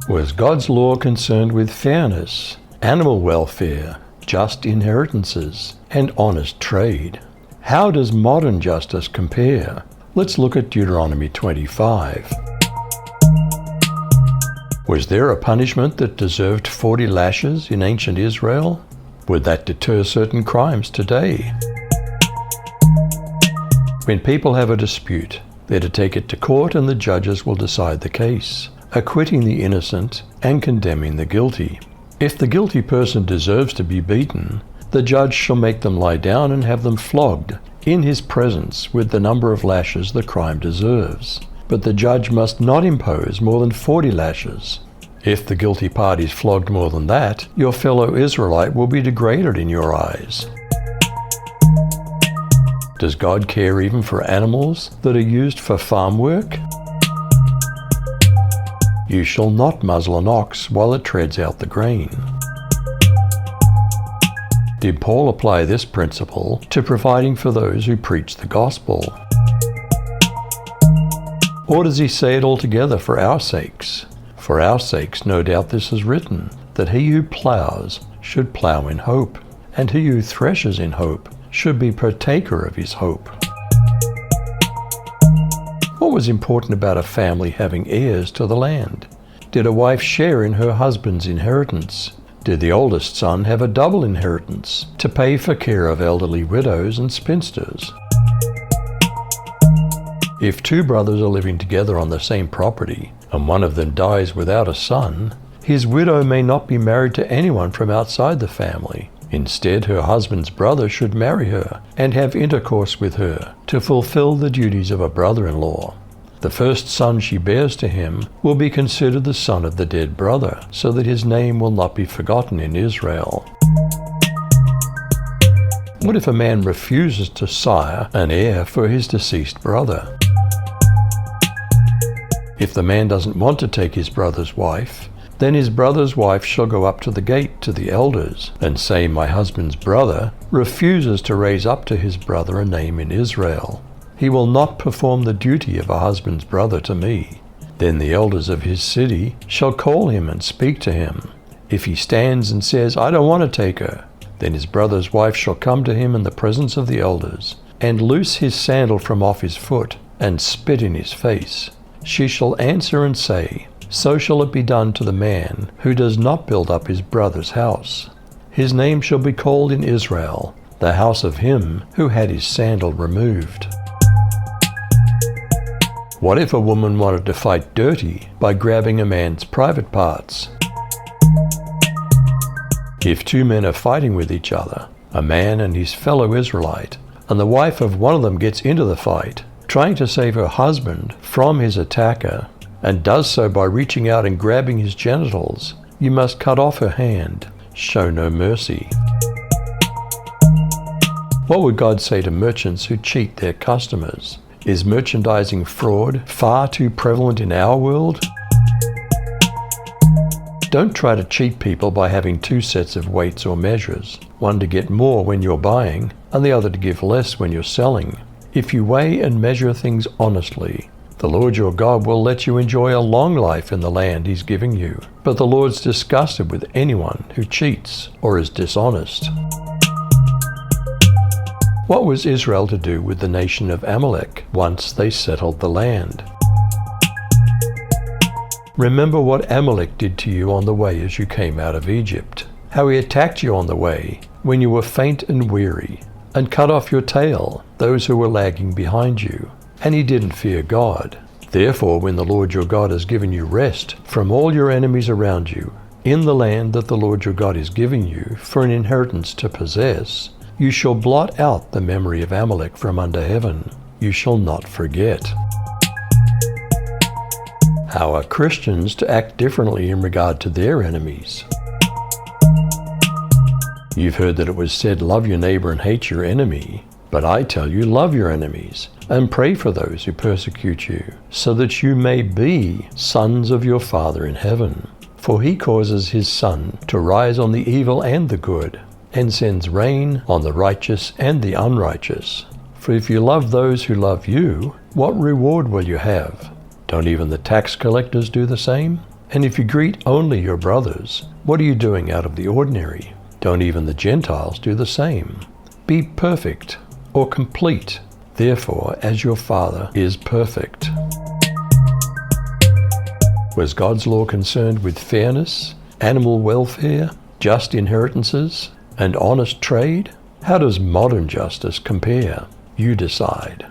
Was God's law concerned with fairness, animal welfare, just inheritances, and honest trade? How does modern justice compare? Let's look at Deuteronomy 25. Was there a punishment that deserved 40 lashes in ancient Israel? Would that deter certain crimes today? When people have a dispute, they're to take it to court and the judges will decide the case, acquitting the innocent and condemning the guilty. If the guilty person deserves to be beaten, the judge shall make them lie down and have them flogged in his presence with the number of lashes the crime deserves. But the judge must not impose more than 40 lashes. If the guilty party is flogged more than that, your fellow Israelite will be degraded in your eyes. Does God care even for animals that are used for farm work? You shall not muzzle an ox while it treads out the grain. Did Paul apply this principle to providing for those who preach the gospel? Or does he say it altogether for our sakes? For our sakes, no doubt this is written, that he who ploughs should plough in hope, and he who threshes in hope should be partaker of his hope. What was important about a family having heirs to the land? Did a wife share in her husband's inheritance? Did the oldest son have a double inheritance to pay for care of elderly widows and spinsters? If two brothers are living together on the same property, and one of them dies without a son, his widow may not be married to anyone from outside the family. Instead, her husband's brother should marry her and have intercourse with her to fulfill the duties of a brother-in-law. The first son she bears to him will be considered the son of the dead brother, so that his name will not be forgotten in Israel. What if a man refuses to sire an heir for his deceased brother? If the man doesn't want to take his brother's wife, then his brother's wife shall go up to the gate to the elders and say, "My husband's brother refuses to raise up to his brother a name in Israel. He will not perform the duty of a husband's brother to me." Then the elders of his city shall call him and speak to him. If he stands and says, "I don't want to take her," then his brother's wife shall come to him in the presence of the elders, and loose his sandal from off his foot, and spit in his face. She shall answer and say, "So shall it be done to the man who does not build up his brother's house. His name shall be called in Israel, the house of him who had his sandal removed." What if a woman wanted to fight dirty by grabbing a man's private parts? If two men are fighting with each other, a man and his fellow Israelite, and the wife of one of them gets into the fight, trying to save her husband from his attacker, and does so by reaching out and grabbing his genitals, you must cut off her hand. Show no mercy. What would God say to merchants who cheat their customers? Is merchandising fraud far too prevalent in our world? Don't try to cheat people by having two sets of weights or measures, one to get more when you're buying, and the other to give less when you're selling. If you weigh and measure things honestly, the Lord your God will let you enjoy a long life in the land He's giving you. But the Lord's disgusted with anyone who cheats or is dishonest. What was Israel to do with the nation of Amalek once they settled the land? Remember what Amalek did to you on the way as you came out of Egypt, how he attacked you on the way when you were faint and weary, and cut off your tail, those who were lagging behind you, and he didn't fear God. Therefore, when the Lord your God has given you rest from all your enemies around you, in the land that the Lord your God is giving you for an inheritance to possess, you shall blot out the memory of Amalek from under heaven. You shall not forget. How are Christians to act differently in regard to their enemies? You've heard that it was said, "Love your neighbor and hate your enemy." But I tell you, love your enemies and pray for those who persecute you, so that you may be sons of your Father in heaven. For he causes his sun to rise on the evil and the good, and sends rain on the righteous and the unrighteous. For if you love those who love you, what reward will you have? Don't even the tax collectors do the same? And if you greet only your brothers, what are you doing out of the ordinary? Don't even the Gentiles do the same? Be perfect or complete, therefore, as your Father is perfect. Was God's law concerned with fairness, animal welfare, just inheritances, and honest trade? How does modern justice compare? You decide.